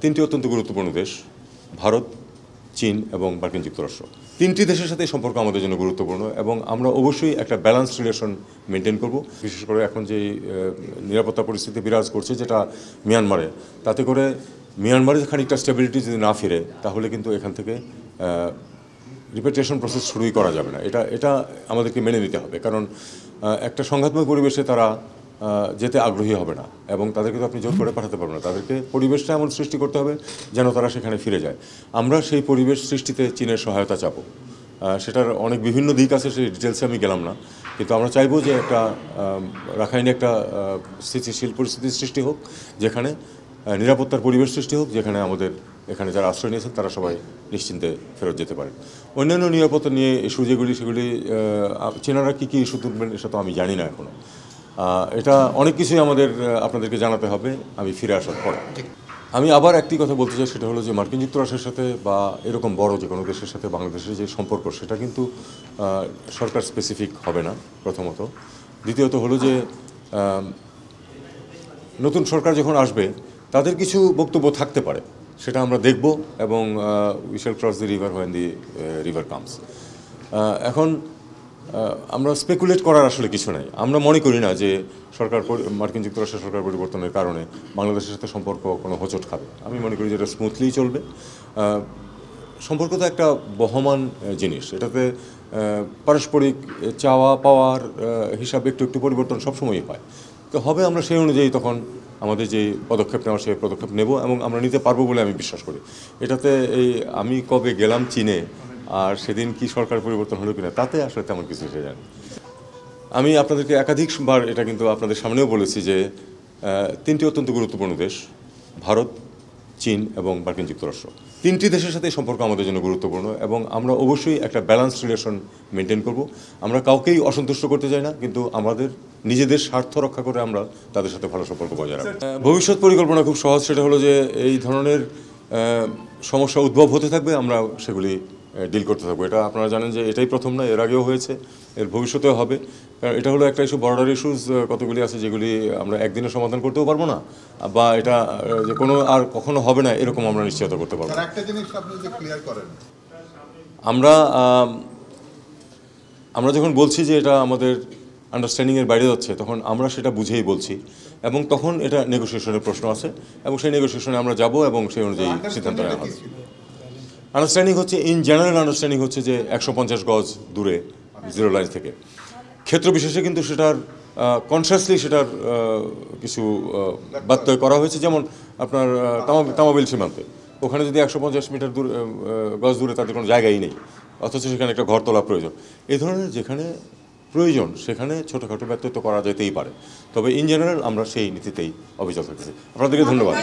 তিনটি অত্যন্ত গুরুত্বপূর্ণ দেশ, ভারত, চীন এবং মার্কিন যুক্তরাষ্ট্র। তিনটি দেশের সাথে সম্পর্ক আমাদের জন্য গুরুত্বপূর্ণ এবং আমরা অবশ্যই একটা ব্যালেন্সড রিলেশন মেনটেন করব। বিশেষ করে এখন যে নিরাপত্তা পরিস্থিতি বিরাজ করছে যেটা মিয়ানমারে, তাতে করে মিয়ানমারে খানিকটা স্টেবিলিটি যদি না ফিরে তাহলে কিন্তু এখান থেকে রিপেট্রিয়েশন প্রসেস শুরুই করা যাবে না। এটা আমাদেরকে মেনে নিতে হবে, কারণ একটা সংঘাতময় পরিবেশে তারা যেতে আগ্রহী হবে না এবং তাদেরকে তো আপনি জোর করে পাঠাতে পারবেন না। তাদেরকে পরিবেশটা এমন সৃষ্টি করতে হবে যেন তারা সেখানে ফিরে যায়। আমরা সেই পরিবেশ সৃষ্টিতে চীনের সহায়তা চাবো। সেটার অনেক বিভিন্ন দিক আছে, সেই ডিটেলসে আমি গেলাম না, কিন্তু আমরা চাইবো যে একটা রাখাইনে একটা স্থিতিশীল পরিস্থিতির সৃষ্টি হোক, যেখানে নিরাপত্তার পরিবেশ সৃষ্টি হোক, যেখানে আমাদের এখানে যারা আশ্রয় নিয়েছেন তারা সবাই নিশ্চিন্তে ফেরত যেতে পারে। অন্যান্য নিরাপত্তা নিয়ে ইস্যু যেগুলি, সেগুলি চীনারা কী ইস্যু তুলবেন এটা তো আমি জানি না এখনও। এটা অনেক কিছুই আমাদের আপনাদেরকে জানাতে হবে আমি ফিরে আসার পরে। আমি আবার একটি কথা বলতে চাই, সেটা হলো যে মার্কিন যুক্তরাষ্ট্রের সাথে বা এরকম বড় যে কোনো দেশের সাথে বাংলাদেশের যে সম্পর্ক, সেটা কিন্তু সরকার স্পেসিফিক হবে না প্রথমত। দ্বিতীয়ত হলো যে নতুন সরকার যখন আসবে তাদের কিছু বক্তব্য থাকতে পারে, সেটা আমরা দেখব এবং we shall cross the river when the river comes. এখন আমরা স্পেকুলেট করার আসলে কিছু নাই। আমরা মনে করি না যে মার্কিন যুক্তরাষ্ট্রের সরকার পরিবর্তনের কারণে বাংলাদেশের সাথে সম্পর্ক কোনো হোঁচট খাবে। আমি মনে করি যে এটা স্মুথলিই চলবে। সম্পর্ক তো একটা বহমান জিনিস, এটাতে পারস্পরিক চাওয়া পাওয়ার হিসাবে একটু একটু পরিবর্তন সবসময়ই হয়। তো হবে, আমরা সেই অনুযায়ী তখন আমাদের যে পদক্ষেপ নেওয়া সেই পদক্ষেপ নেব এবং আমরা নিতে পারবো বলে আমি বিশ্বাস করি। এটাতে আমি কবে গেলাম চীনে আর সেদিন কি সরকার পরিবর্তন হলো কিনা তাতে আসলে তেমন কিছু এসে জানি। আমি আপনাদেরকে একাধিকবার এটা কিন্তু আপনাদের সামনেও বলেছি যে তিনটি অত্যন্ত গুরুত্বপূর্ণ দেশ, ভারত, চীন এবং মার্কিন যুক্তরাষ্ট্র। তিনটি দেশের সাথে সম্পর্ক আমাদের জন্য গুরুত্বপূর্ণ এবং আমরা অবশ্যই একটা ব্যালেন্সড রিলেশন মেনটেন করব। আমরা কাউকেই অসন্তুষ্ট করতে চাই না, কিন্তু আমাদের নিজেদের স্বার্থ রক্ষা করে আমরা তাদের সাথে ভালো সম্পর্ক বজায় রাখব। ভবিষ্যৎ পরিকল্পনা খুব সহজ, সেটা হলো যে এই ধরনের সমস্যা উদ্ভব হতে থাকবে, আমরা সেগুলি ডিল করতে থাকবো। এটা আপনারা জানেন যে এটাই প্রথম না, এর আগেও হয়েছে, এর ভবিষ্যতেও হবে। কারণ এটা হলো একটা ইস্যু, বর্ডার ইস্যুস কতগুলি আছে যেগুলি আমরা একদিনে সমাধান করতেও পারবো না, বা এটা যে কোনো আর কখনো হবে না এরকম আমরা নিশ্চয়তা করতে পারবো না। একটা জিনিস আপনি যে ক্লিয়ার করেন, আমরা যখন বলছি যে এটা আমাদের আন্ডারস্ট্যান্ডিংয়ের বাইরে যাচ্ছে, তখন আমরা সেটা বুঝেই বলছি এবং তখন এটা নেগোসিয়েশনের প্রশ্ন আছে এবং সেই নেগোসিয়েশনে আমরা যাব এবং সেই অনুযায়ী সিদ্ধান্ত নেওয়া হবে। আন্ডারস্ট্যান্ডিং হচ্ছে, ইন জেনারেল আন্ডারস্ট্যান্ডিং হচ্ছে যে 150 গজ দূরে জিরো লাইন থেকে। ক্ষেত্র বিশেষে কিন্তু সেটার কনসিয়াসলি সেটার কিছু বাত্যয় করা হয়েছে। যেমন আপনার তামাবিল সীমান্তে, ওখানে যদি 150 মিটার গজ দূরে তাদের কোনো জায়গাই নেই, অথচ সেখানে একটা ঘর তোলা প্রয়োজন। এই ধরনের যেখানে প্রয়োজন সেখানে ছোটোখাটো ব্যত্যয় তো করা যেতেই পারে, তবে ইন জেনারেল আমরা সেই নীতিতেই অবিচল থাকতেছি। আপনাদেরকে ধন্যবাদ।